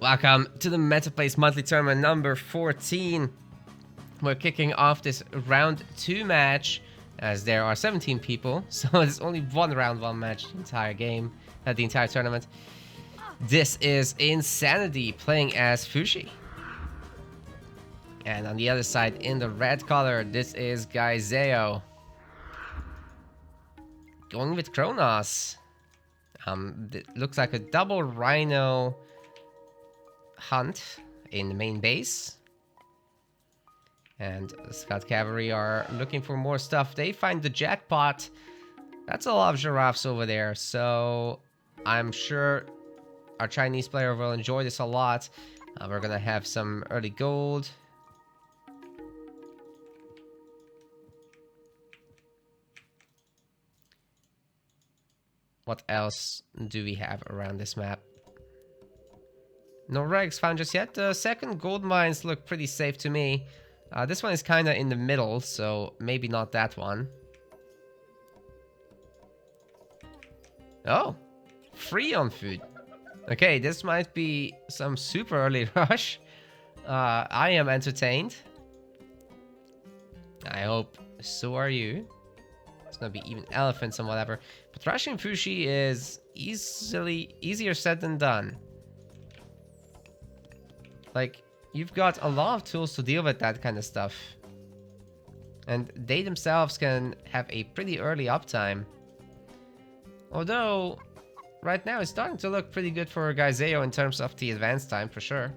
Welcome to the MetaPlace Monthly Tournament number 14. We're kicking off this round 2 match, as there are 17 people, so it's only one round 1 match the entire game, the entire tournament. This is Insanity playing as Fushi. And on the other side, in the red color, this is Guisao. Going with Kronos. It looks like a double Rhino hunt in the main base. And the Scout Cavalry are looking for more stuff. They find the jackpot. That's a lot of giraffes over there, so I'm sure our Chinese player will enjoy this a lot. We're gonna have some early gold. What else do we have around this map? No rags found just yet. The second gold mines look pretty safe to me. This one is kind of in the middle, so maybe not that one. Oh, free on food. Okay, this might be some super early rush. I am entertained. I hope so are you. It's gonna be even elephants and whatever. But rushing Fushi is easier said than done. Like, you've got a lot of tools to deal with that kind of stuff. And they themselves can have a pretty early uptime. Although, right now it's starting to look pretty good for Guisao in terms of the advance time, for sure.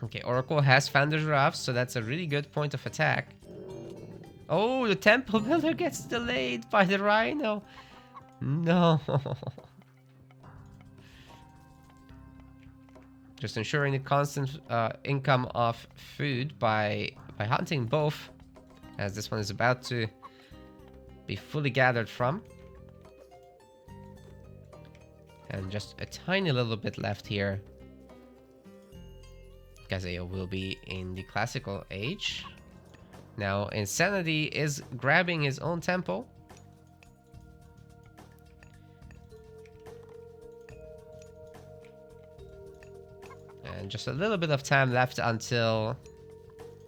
Okay, Oracle has found the giraffes, so that's a really good point of attack. Oh, the temple builder gets delayed by the rhino. No. Just ensuring the constant income of food by hunting both, as this one is about to be fully gathered from. And just a tiny little bit left here. Guisao will be in the classical age. Now, Insanity is grabbing his own temple. And just a little bit of time left until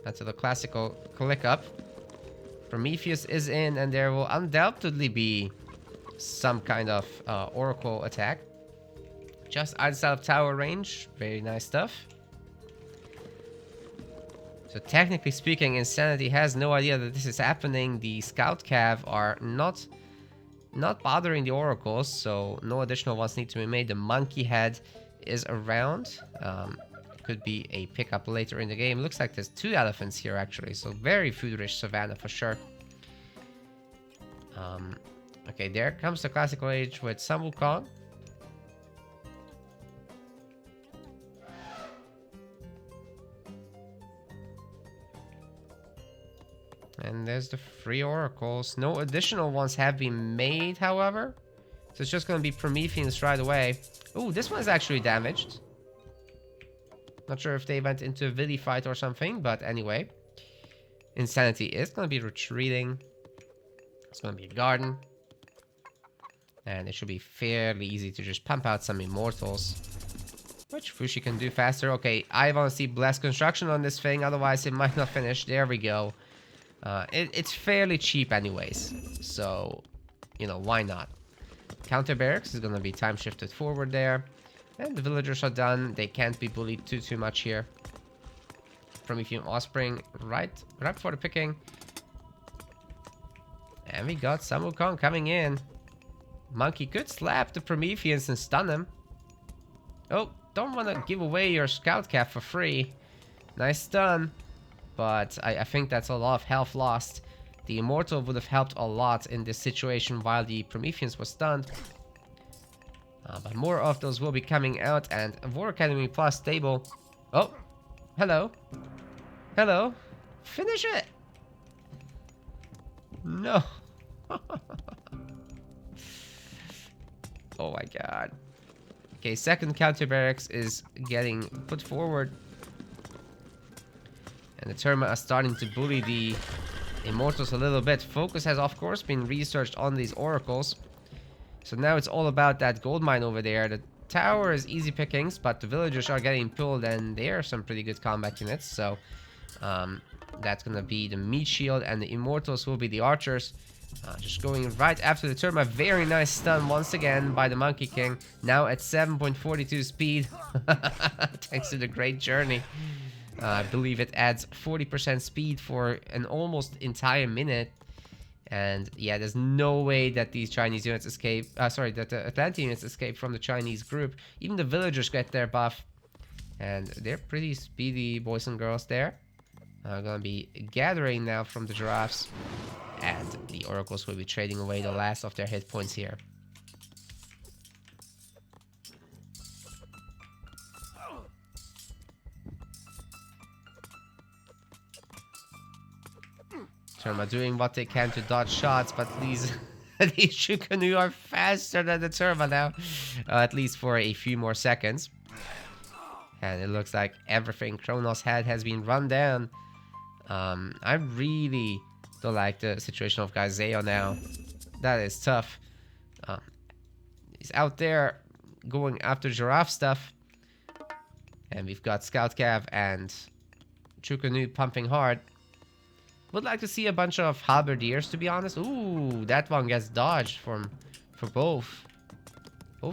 the classical click up. Prometheus is in, and there will undoubtedly be some kind of Oracle attack. Just outside of tower range. Very nice stuff. So technically speaking, Insanity has no idea that this is happening. The Scout Cav are not bothering the Oracles, so no additional ones need to be made. The Monkey Head is around. Could be a pickup later in the game. Looks like there's 2 elephants here actually, so very food-rich savannah for sure. Okay, there comes the classical age with some Wukong. And there's the free oracles. No additional ones have been made, however. So it's just going to be Prometheans right away. Ooh, this one is actually damaged. Not sure if they went into a Villi fight or something, but anyway. Insanity is going to be retreating. It's going to be a garden. And it should be fairly easy to just pump out some immortals. Which Fushi can do faster. Okay, I want to see Blessed Construction on this thing, otherwise it might not finish. There we go. It's fairly cheap anyways, so, you know, why not? Counter barracks is gonna be time shifted forward there. And the villagers are done. They can't be bullied too much here. Promethean Offspring right for the picking. And we got some Wukong coming in. Monkey could slap the Prometheans and stun them. Oh, don't want to give away your Scout Cap for free. Nice stun. But I think that's a lot of health lost. The Immortal would have helped a lot in this situation while the Prometheans was stunned. But more of those will be coming out, and War Academy Plus stable. Oh, hello. Hello. Finish it. No. Oh my god. Okay, second counter barracks is getting put forward. And the Terma are starting to bully the Immortals a little bit. Focus has, of course, been researched on these Oracles. So now it's all about that gold mine over there. The tower is easy pickings, but the villagers are getting pulled, and they are some pretty good combat units. So that's going to be the meat shield, and the Immortals will be the archers. Just going right after the Terma. Very nice stun once again by the Monkey King. Now at 7.42 speed. Thanks to the great journey. I believe it adds 40% speed for an almost entire minute. And yeah, there's no way that these Chinese units escape. Sorry, that the Atlantean units escape from the Chinese group. Even the villagers get their buff. And they're pretty speedy boys and girls there. Gonna be gathering now from the giraffes. And the Oracles will be trading away the last of their hit points here. Terma doing what they can to dodge shots, but these Shukanu are faster than the Terma now. At least for a few more seconds. And it looks like everything Kronos had has been run down. I really don't like the situation of Guisao now. That is tough. He's out there going after giraffe stuff. And we've got Scout Cav and Chukanu pumping hard. Would like to see a bunch of halberdiers, to be honest. Ooh, that one gets dodged for both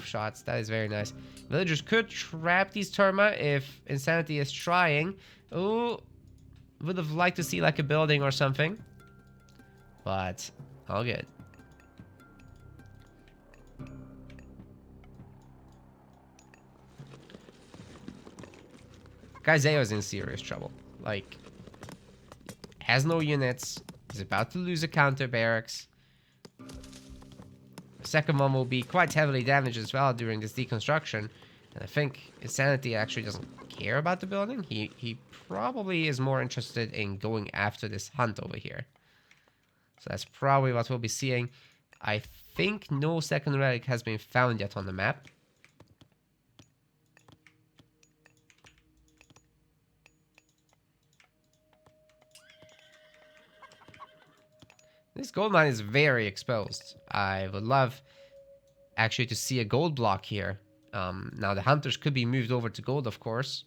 shots. That is very nice. Villagers could trap these Terma if Insanity is trying. Ooh, would have liked to see like a building or something. But all good. Guisao is in serious trouble. Like, has no units. He's about to lose a counter barracks. The second one will be quite heavily damaged as well during this deconstruction. And I think Insanity actually doesn't care about the building. He probably is more interested in going after this hunt over here. So that's probably what we'll be seeing. I think no second relic has been found yet on the map. This gold mine is very exposed. I would love actually to see a gold block here. Now the hunters could be moved over to gold, of course.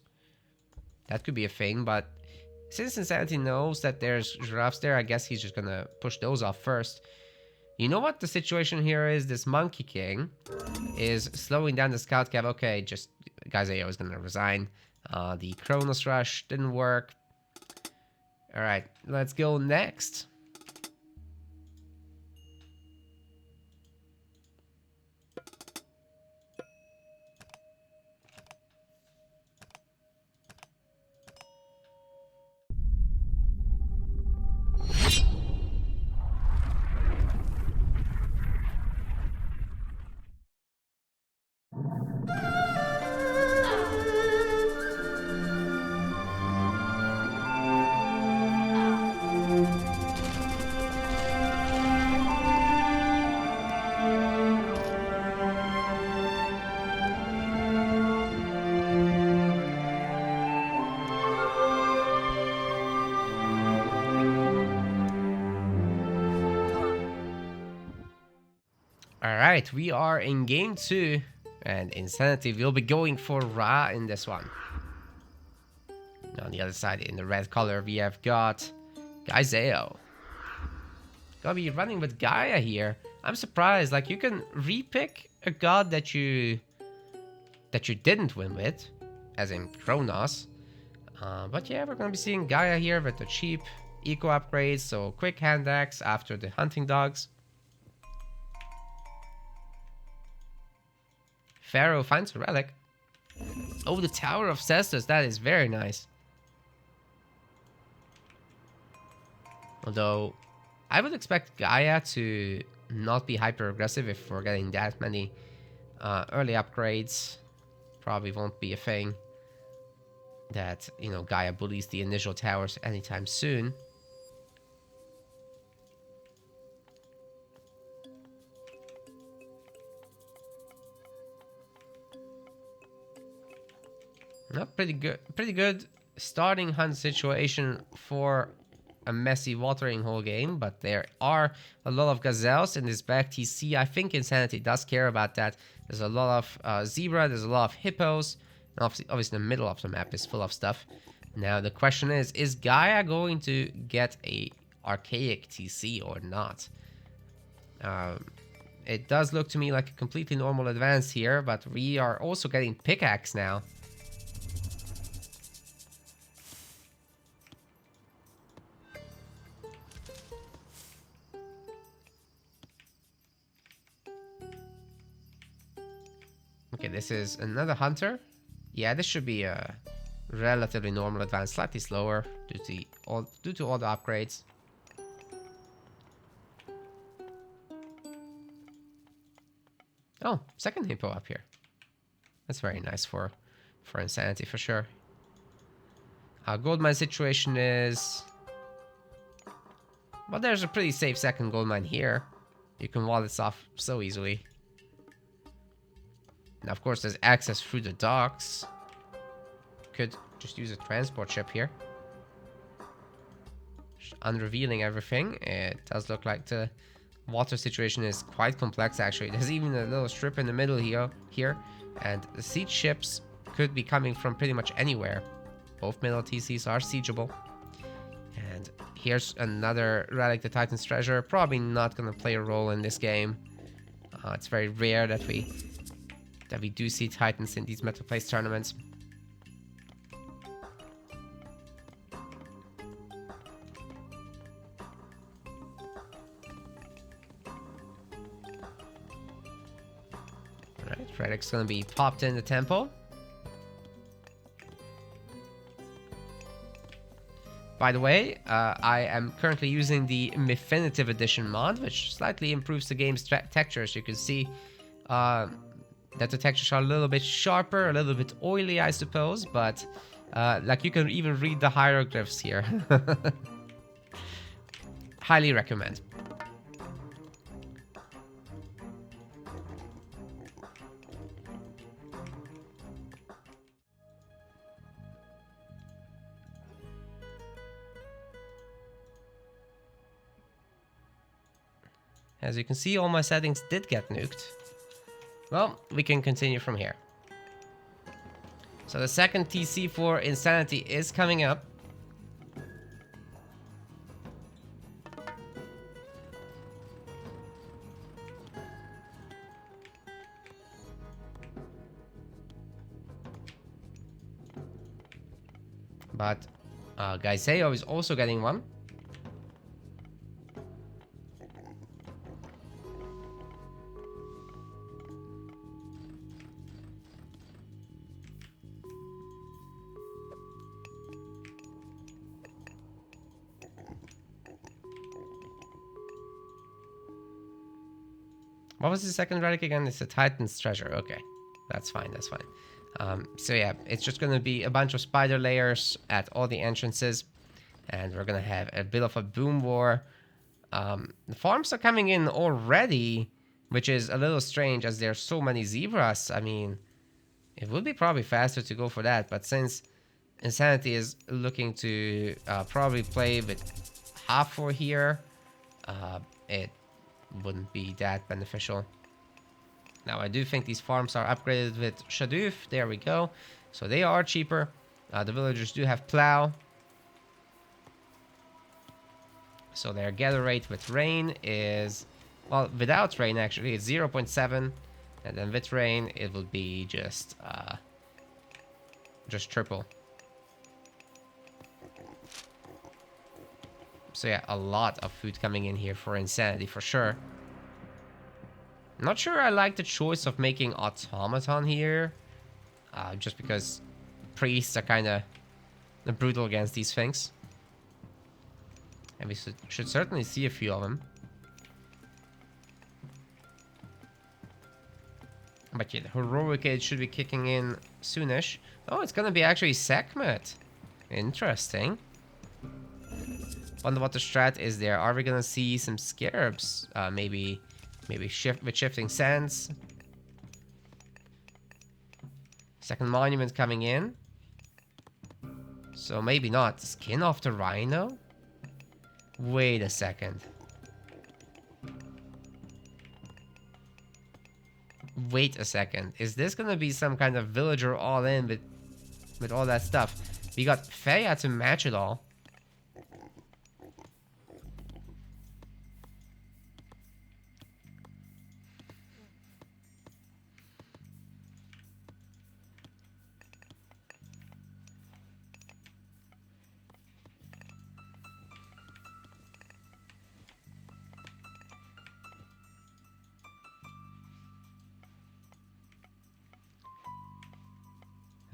That could be a thing, but since Insanity knows that there's giraffes there, I guess he's just gonna push those off first. You know what the situation here is? This Monkey King is slowing down the Scout Cav. Okay, just Guisao is gonna resign. The Kronos Rush didn't work. Alright, let's go next. Alright, we are in game 2, and Insanity will be going for Ra in this one. And on the other side, in the red color, we have got Guisao. Gonna be running with Gaia here. I'm surprised, like, you can repick a god that you didn't win with, as in Kronos. But yeah, we're gonna be seeing Gaia here with the cheap eco upgrades, so quick hand axe after the hunting dogs. Pharaoh finds a relic. Oh, the Tower of Cestus. That is very nice. Although, I would expect Gaia to not be hyper aggressive if we're getting that many early upgrades. Probably won't be a thing that, you know, Gaia bullies the initial towers anytime soon. No, pretty good starting hunt situation for a messy watering hole game, but there are a lot of gazelles in this back TC. I think Insanity does care about that. There's a lot of zebra, there's a lot of hippos, and obviously the middle of the map is full of stuff. Now the question is Gaia going to get a archaic TC or not? It does look to me like a completely normal advance here, but we are also getting pickaxe now. Okay, this is another hunter. Yeah, this should be a relatively normal advance, slightly slower due to all the upgrades. Oh, second hippo up here. That's very nice for Insanity for sure. Gold mine situation is... Well, there's a pretty safe second gold mine here. You can wall this off so easily. Now, of course, there's access through the docks. Could just use a transport ship here. Just unrevealing everything. It does look like the water situation is quite complex, actually. There's even a little strip in the middle here. And the siege ships could be coming from pretty much anywhere. Both middle TCs are siegeable. And here's another Relic the Titan's Treasure. Probably not going to play a role in this game. It's very rare that we do see Titans in these Metal Place tournaments. Alright, Relic's gonna be popped in the temple. By the way, I am currently using the Mythinitive Edition mod, which slightly improves the game's textures. You can see that the textures are a little bit sharper, a little bit oily, I suppose, but like you can even read the hieroglyphs here. Highly recommend. As you can see, all my settings did get nuked. Well, we can continue from here. So the second TC for Insanity is coming up. But Guisao is also getting one. What was the second relic again? It's a Titan's Treasure. Okay, that's fine, that's fine. So yeah, it's just going to be a bunch of spider layers at all the entrances. And we're going to have a bit of a boom war. The farms are coming in already, which is a little strange as there's so many zebras. I mean, it would be probably faster to go for that. But since Insanity is looking to probably play with half for here, it wouldn't be that beneficial. Now, I do think these farms are upgraded with Shaduf. There we go. So they are cheaper. The villagers do have plow. So their gather rate with rain is... Well, without rain, actually, it's 0.7. And then with rain, it will be just triple. So yeah, a lot of food coming in here for Insanity, for sure. Not sure I like the choice of making Automaton here. Just because priests are kind of brutal against these things. And we should certainly see a few of them. But yeah, the Heroic Age should be kicking in soonish. Oh, it's gonna be actually Sekhmet. Interesting. Wonder what the strat is there. Are we gonna see some scarabs? Maybe shift with shifting sands. Second monument coming in. So maybe not. Skin of the rhino? Wait a second. Wait a second. Is this gonna be some kind of villager all in with all that stuff? We got Freya to match it all.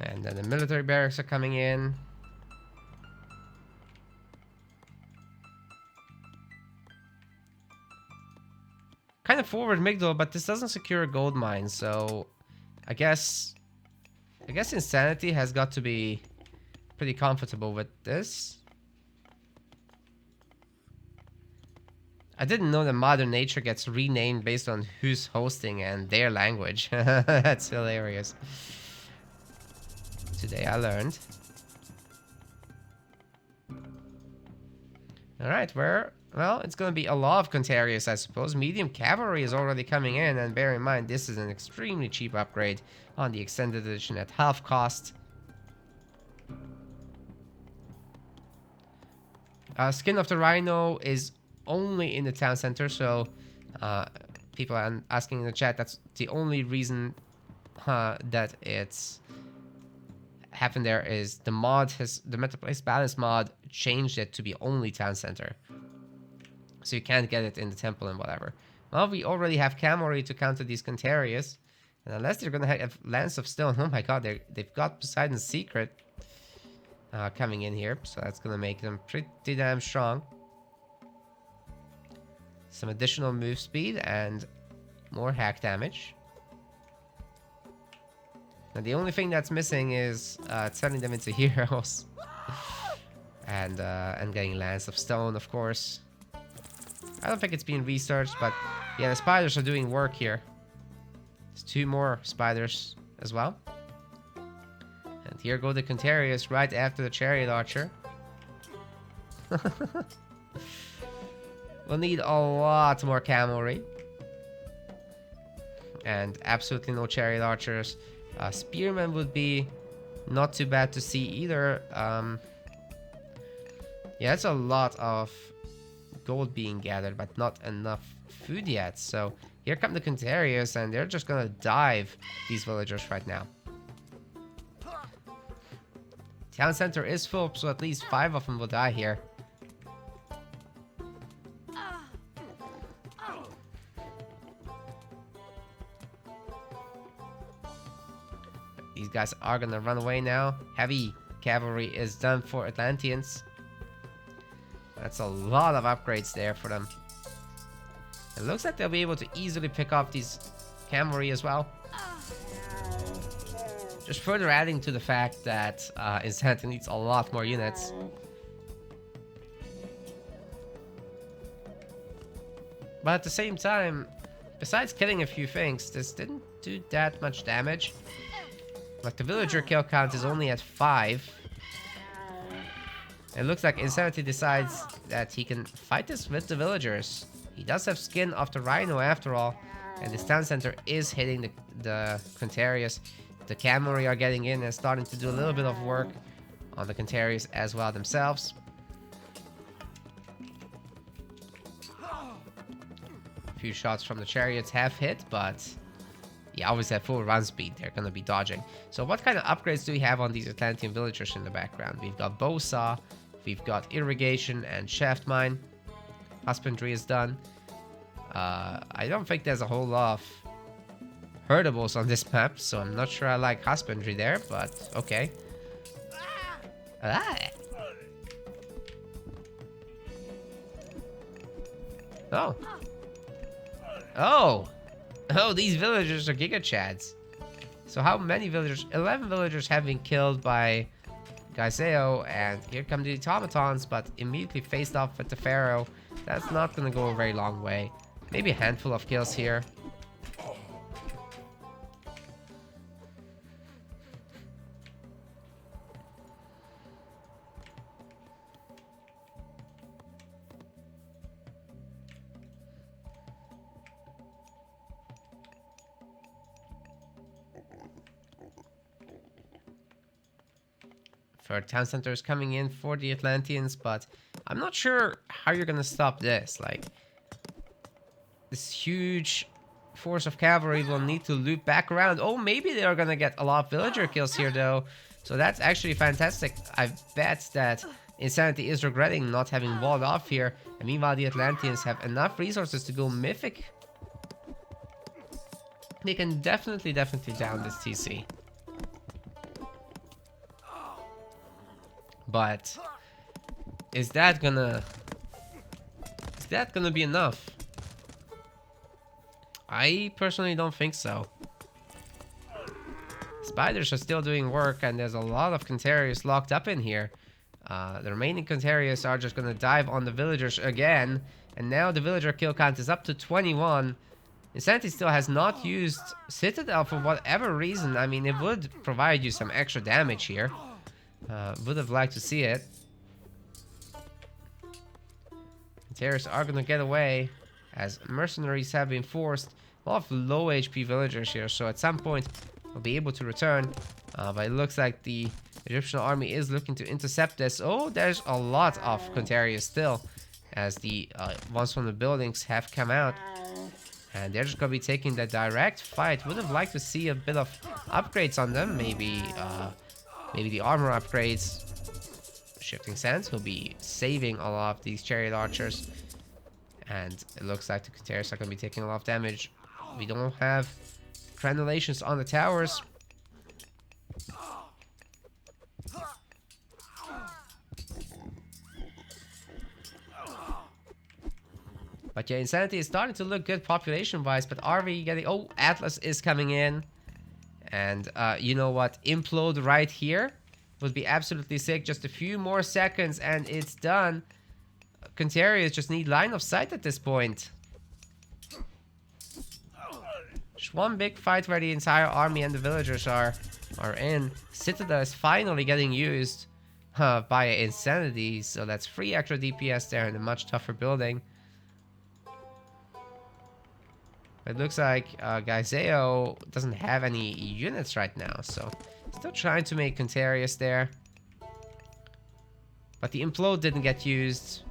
And then the military barracks are coming in. Kind of forward Migdal, but this doesn't secure a gold mine, so I guess Insanity has got to be pretty comfortable with this. I didn't know that Modern Nature gets renamed based on who's hosting and their language. That's hilarious. Today I learned. Alright, well, it's going to be a lot of Contarius, I suppose. Medium Cavalry is already coming in, and bear in mind, this is an extremely cheap upgrade on the Extended Edition at half cost. Skin of the Rhino is only in the town center, so people are asking in the chat, that's the only reason that it's happened there is the Meta Place Balance mod changed it to be only town center. So you can't get it in the temple and whatever. Well, we already have Cavalry to counter these Contarius. And unless they're going to have Lance of Stone, oh my god, they've got Poseidon's Secret coming in here. So that's going to make them pretty damn strong. Some additional move speed and more hack damage. Now the only thing that's missing is turning them into heroes. and getting Lance of Stone, of course. I don't think it's being researched, but yeah, the spiders are doing work here. There's 2 more spiders as well. And here go the Contarius right after the Chariot Archer. We'll need a lot more Cavalry. And absolutely no Chariot Archers. Spearmen would be not too bad to see either. Yeah, it's a lot of gold being gathered, but not enough food yet. So here come the Contarius, and they're just gonna dive these villagers right now. Town center is full, so at least 5 of them will die here. These guys are gonna run away now. Heavy cavalry is done for Atlanteans. That's a lot of upgrades there for them. It looks like they'll be able to easily pick off these cavalry as well. Just further adding to the fact that Insanity needs a lot more units. But at the same time, besides killing a few things, this didn't do that much damage. Like the villager kill count is only at 5. It looks like Insanity decides that he can fight this with the villagers. He does have skin of the rhino after all. And this town center is hitting the Contarius. The cavalry are getting in and starting to do a little bit of work on the Contarius as well themselves. A few shots from the chariots have hit, but yeah, obviously at full run speed, they're going to be dodging. So what kind of upgrades do we have on these Atlantean villagers in the background? We've got bow saw, we've got irrigation and shaft mine. Husbandry is done. I don't think there's a whole lot of herdables on this map, so I'm not sure I like husbandry there, but okay. Ah. Oh. Oh. Oh, these villagers are Giga Chads. So how many villagers? 11 villagers have been killed by Guisao, and here come the automatons, but immediately faced off with the Pharaoh. That's not going to go a very long way. Maybe a handful of kills here. Third town center is coming in for the Atlanteans, but I'm not sure how you're gonna stop this. Like, this huge force of cavalry will need to loop back around. Oh, maybe they are gonna get a lot of villager kills here, though. So that's actually fantastic. I bet that Insanity is regretting not having walled off here. And meanwhile, the Atlanteans have enough resources to go mythic. They can definitely down this TC. But is that gonna be enough? I personally don't think so. Spiders are still doing work, and there's a lot of Contarius locked up in here. The remaining Contarius are just gonna dive on the villagers again, and now the villager kill count is up to 21. Insanity still has not used Citadel for whatever reason. I mean, it would provide you some extra damage here. Would have liked to see it. Contarius are gonna get away, as mercenaries have been forced. A lot of low HP villagers here, so at some point we'll be able to return. But it looks like the Egyptian army is looking to intercept this. Oh, there's a lot of Contarius still, as the ones from the buildings have come out. And they're just gonna be taking the direct fight. Would have liked to see a bit of upgrades on them. Maybe the armor upgrades. Shifting Sands will be saving a lot of these chariot archers. And it looks like the Contarius are gonna be taking a lot of damage. We don't have granulations on the towers. But yeah, Insanity is starting to look good population-wise, but are we getting... Oh, Atlas is coming in. And you know what? Implode right here would be absolutely sick. Just a few more seconds and it's done. Contarius just need line of sight at this point. Just one big fight where the entire army and the villagers are in. Citadel is finally getting used by Insanity, so that's 3 extra DPS there in a much tougher building. It looks like Guisao doesn't have any units right now, so still trying to make Contarius there. But the Implode didn't get used.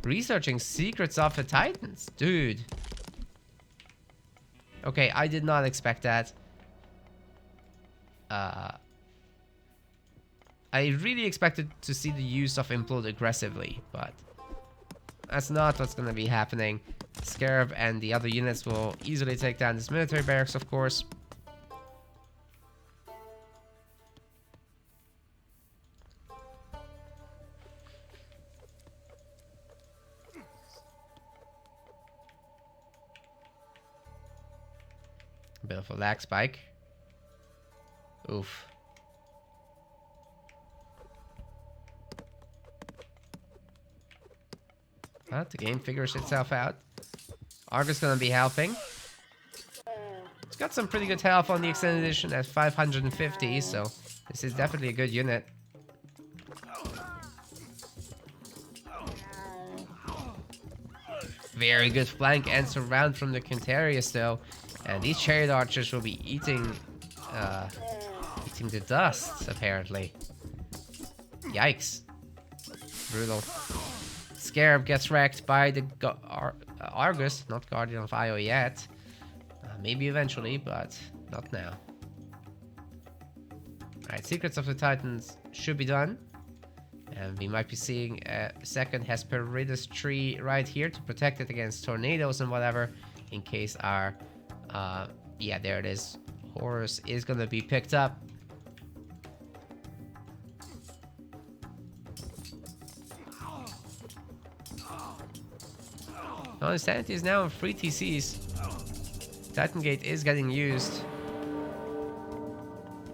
Researching secrets of the Titans. Dude. Okay, I did not expect that. I really expected to see the use of Implode aggressively, but that's not what's going to be happening. Scarab and the other units will easily take down this military barracks, of course. A bit of a lag spike. Oof. But the game figures itself out. Argus gonna be helping. It's got some pretty good health on the extended edition at 550, so this is definitely a good unit. Very good flank and surround from the Contarius though. And these chariot archers will be eating the dust, apparently. Yikes. Brutal. Scarab gets wrecked by the Argus, not Guardian of Io yet. Maybe eventually, but not now. Alright, Secrets of the Titans should be done. And we might be seeing a second Hesperides tree right here to protect it against tornadoes and whatever. In case our... yeah, there it is. Horus is gonna be picked up. Oh, Insanity is now on 3 TCs. Titan Gate is getting used.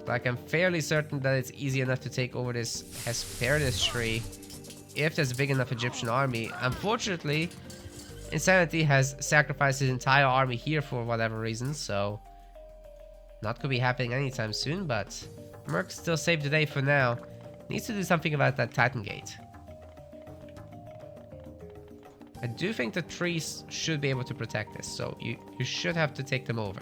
Like, I'm fairly certain that it's easy enough to take over this Hesperides tree if there's a big enough Egyptian army. Unfortunately, Insanity has sacrificed his entire army here for whatever reason, so not gonna be happening anytime soon, but Merc still saved the day for now. Needs to do something about that Titan Gate. I do think the trees should be able to protect this, so you should have to take them over.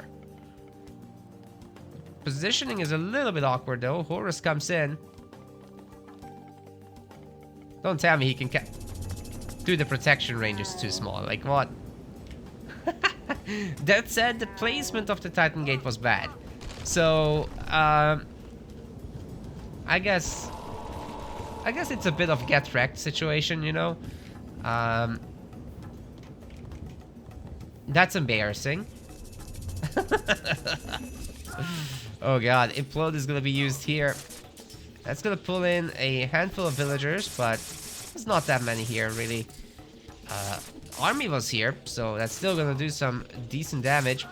Positioning is a little bit awkward though. Horus comes in. Don't tell me he can dude, the protection range is too small. Like, what? That said, the placement of the Titan Gate was bad. So, I guess it's a bit of get wrecked situation, you know? That's embarrassing. Oh god, Implode is gonna be used here. That's gonna pull in a handful of villagers, but there's not that many here, really. Army was here, so that's still gonna do some decent damage.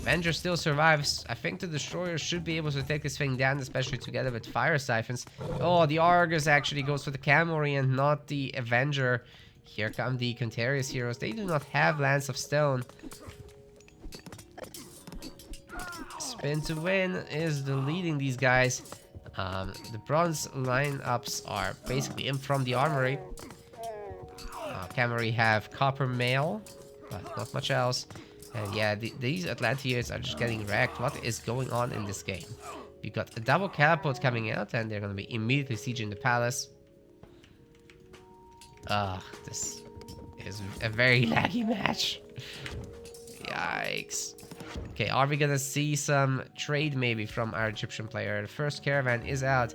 Avenger still survives. I think the Destroyer should be able to take this thing down, especially together with Fire Siphons. Oh, the Argus actually goes for the Camori and not the Avenger. Here come the Contarius heroes. They do not have Lance of Stone. Spin to Win is leading these guys. The bronze lineups are basically in from the armory. Camori have Copper Mail, but not much else. And yeah, these Atlanteans are just getting wrecked. What is going on in this game? You got a double catapult coming out, and they're going to be immediately sieging the palace. This is a very laggy match. Yikes. Okay, are we going to see some trade maybe from our Egyptian player? The first caravan is out,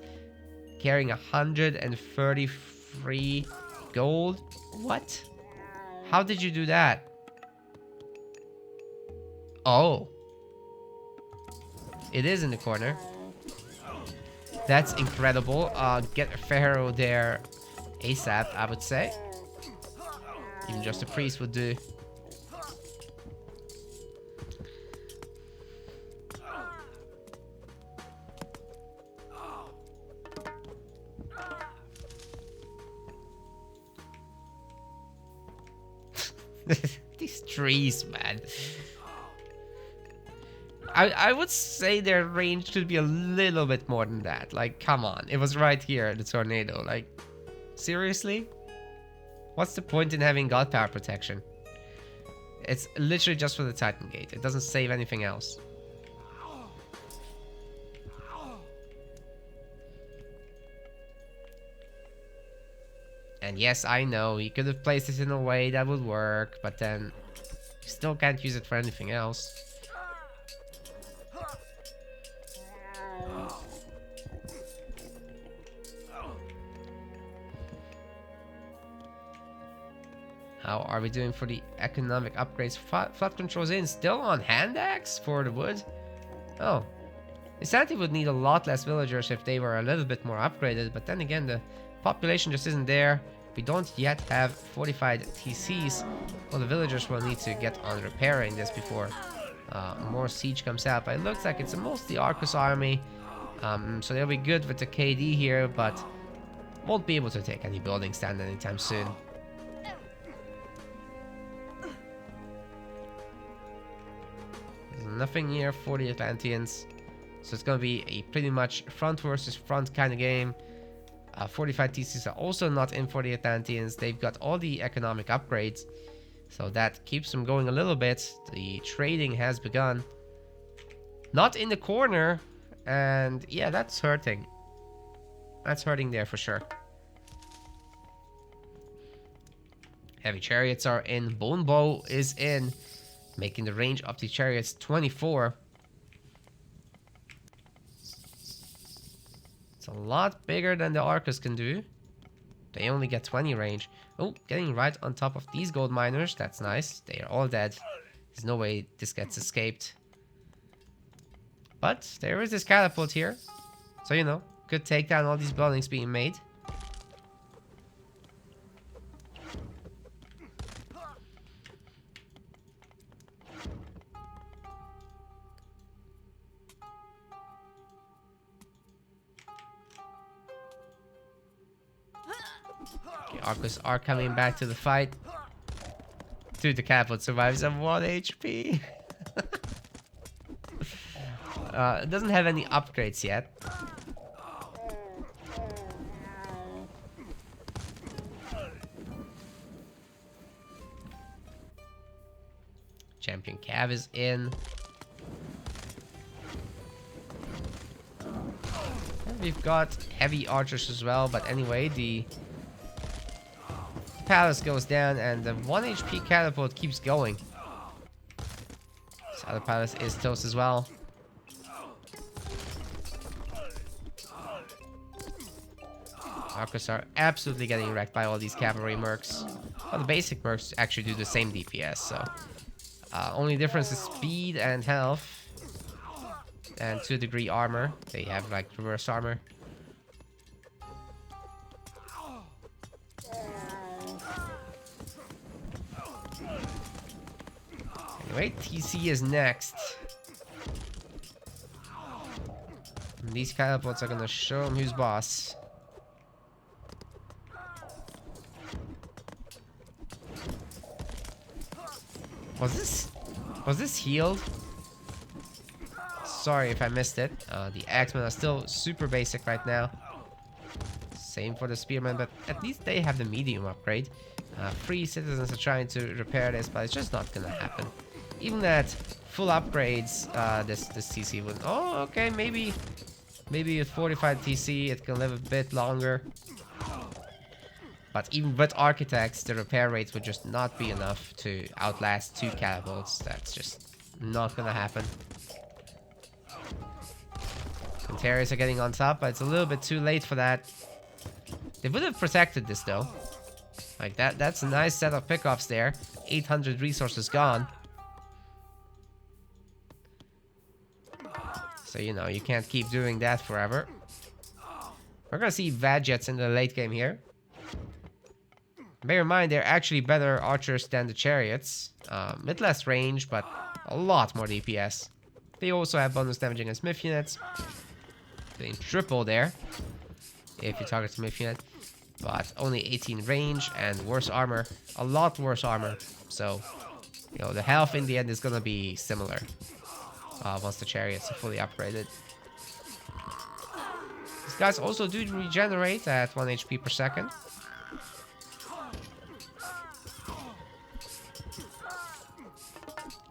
carrying 133 gold. What? How did you do that? Oh. It is in the corner. That's incredible. Get a Pharaoh there ASAP, I would say. Even just a priest would do. These trees, man. I would say their range should be a little bit more than that. Like, come on. It was right here, the tornado. Like, seriously? What's the point in having God Power protection? It's literally just for the Titan Gate. It doesn't save anything else. And yes, I know, you could have placed it in a way that would work, but then you still can't use it for anything else. How are we doing for the economic upgrades? Flood controls in, still on hand axe for the wood? Oh. Insanity would need a lot less villagers if they were a little bit more upgraded, but then again, the population just isn't there. We don't yet have fortified TCs. Well, the villagers will need to get on repairing this before more siege comes out. But it looks like it's mostly Arcus army, so they'll be good with the KD here, but won't be able to take any building stand anytime soon. There's nothing here for the Atlanteans, so it's going to be a pretty much front versus front kind of game. 45 TCs are also not in for the Atlanteans. They've got all the economic upgrades, so that keeps them going a little bit. The trading has begun. Not in the corner, and yeah, that's hurting. That's hurting there for sure. Heavy chariots are in. Bone bow is in, making the range of the chariots 24. It's a lot bigger than the Arcus can do. They only get 20 range. Oh, getting right on top of these gold miners. That's nice. They are all dead. There's no way this gets escaped. But there is this catapult here. So, you know, could take down all these buildings being made. Arcus are coming back to the fight. Dude, the catapult survives on 1 HP. It doesn't have any upgrades yet. Champion Cav is in. And we've got heavy archers as well, but anyway, the palace goes down and the 1 HP catapult keeps going. This other palace is toast as well. Archers are absolutely getting wrecked by all these cavalry mercs. Well, the basic mercs actually do the same DPS, so only difference is speed and health, and to a degree armor. They have like reverse armor. Anyway, TC is next. And these catapults are gonna show him who's boss. Was this healed? Sorry if I missed it. The axemen are still super basic right now. Same for the spearmen, but at least they have the medium upgrade. Free citizens are trying to repair this, but it's just not gonna happen. Even at full upgrades, this TC would. Oh, okay, maybe with fortified TC it can live a bit longer. But even with architects, the repair rates would just not be enough to outlast 2 catapults. That's just not gonna happen. Contrarians are getting on top, but it's a little bit too late for that. They would have protected this though. Like that's a nice set of pickoffs there. 800 resources gone. So you know, you can't keep doing that forever. We're gonna see Vadjets in the late game here. Bear in mind, they're actually better archers than the chariots. With less range, but a lot more DPS. They also have bonus damage against Myth units. Doing triple there, if you target the Myth unit. But only 18 range and worse armor. A lot worse armor. So, you know, the health in the end is gonna be similar. Once the chariots are fully upgraded. These guys also do regenerate at 1 HP per second.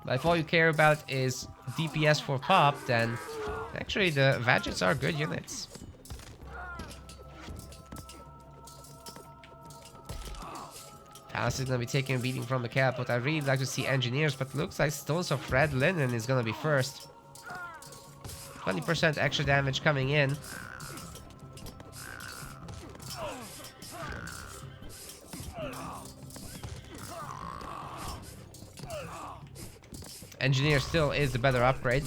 But if all you care about is DPS for pop, then actually the Vadgets are good units. Palace is going to be taking a beating from the catapult. I'd really like to see engineers, but looks like Stones of Red Linen is going to be first. 20% extra damage coming in. Engineer still is the better upgrade.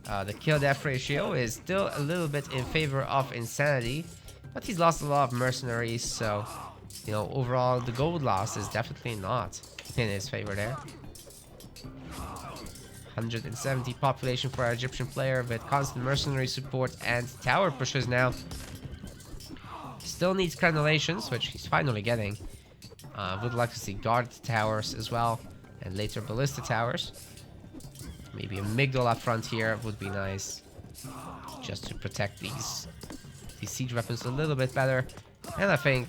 The kill-death ratio is still a little bit in favor of Insanity, but he's lost a lot of mercenaries, so, you know, overall the gold loss is definitely not in his favor there. 170 population for our Egyptian player with constant mercenary support and tower pushes now. Still needs crenellations, which he's finally getting. Would like to see guard towers as well, and later ballista towers. Maybe a Migdal up front here would be nice, just to protect these siege weapons a little bit better. And I think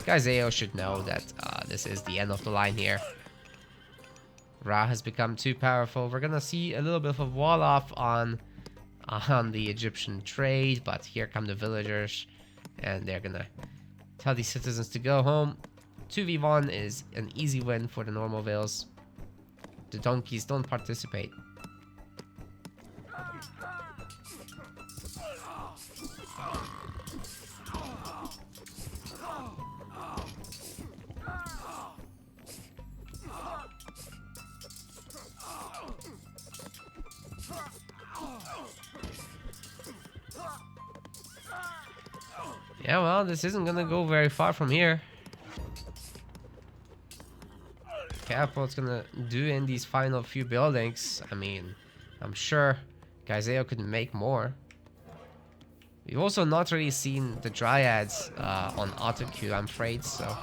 Guisao should know that this is the end of the line here. Ra has become too powerful. We're gonna see a little bit of a wall off on the Egyptian trade, but here come the villagers, and they're gonna tell these citizens to go home. 2v1 is an easy win for the normal vills. The donkeys don't participate. Yeah, well, this isn't gonna go very far from here. Catapult's gonna do in these final few buildings. I mean, I'm sure Guisao could make more. We've also not really seen the Dryads on auto queue, I'm afraid, so.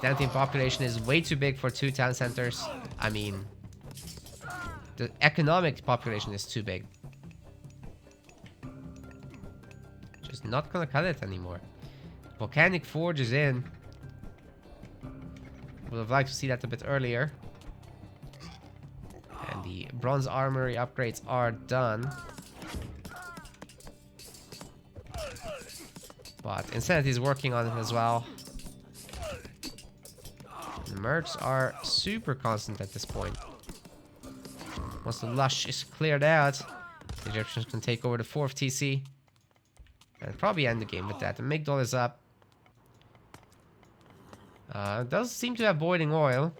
Byzantine population is way too big for 2 town centers. I mean, the economic population is too big. Just not gonna cut it anymore. Volcanic Forge is in. Would have liked to see that a bit earlier. Bronze armory upgrades are done. But Insanity is working on it as well. The mercs are super constant at this point. Once the Lush is cleared out, the Egyptians can take over the 4th TC. And probably end the game with that. The Migdol is up. Does seem to have boiling oil.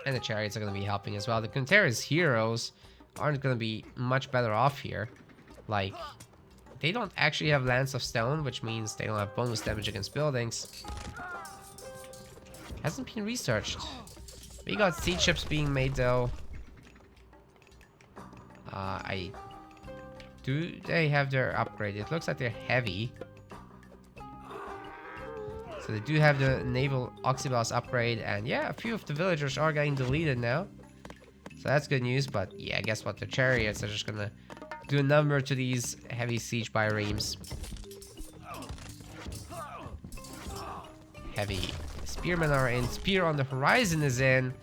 And the chariots are going to be helping as well. The Kuntera's heroes aren't going to be much better off here. Like, they don't actually have Lance of Stone, which means they don't have bonus damage against buildings. Hasn't been researched. We got siege ships being made though. Do they have their upgrade? It looks like they're heavy. So they do have the naval Oxybus upgrade, and yeah, a few of the villagers are getting deleted now. So that's good news, but yeah, guess what? The chariots are just gonna do a number to these heavy siege biremes. Heavy spearmen are in, spear on the horizon is in,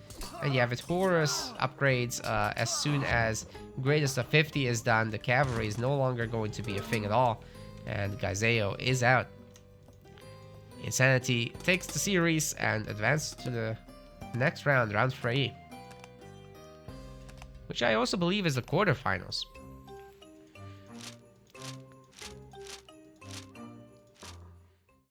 and yeah, with Horus upgrades, as soon as greatest of 50 is done, the cavalry is no longer going to be a thing at all, and Guisao is out. Insanity takes the series and advances to the next round, round 3, which I also believe is the quarterfinals.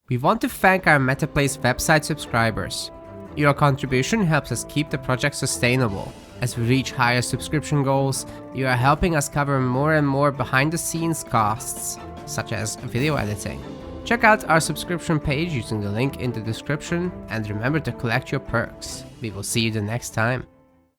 We want to thank our MetaPlace website subscribers. Your contribution helps us keep the project sustainable. As we reach higher subscription goals, you are helping us cover more and more behind-the-scenes costs, such as video editing. Check out our subscription page using the link in the description, and remember to collect your perks. We will see you the next time.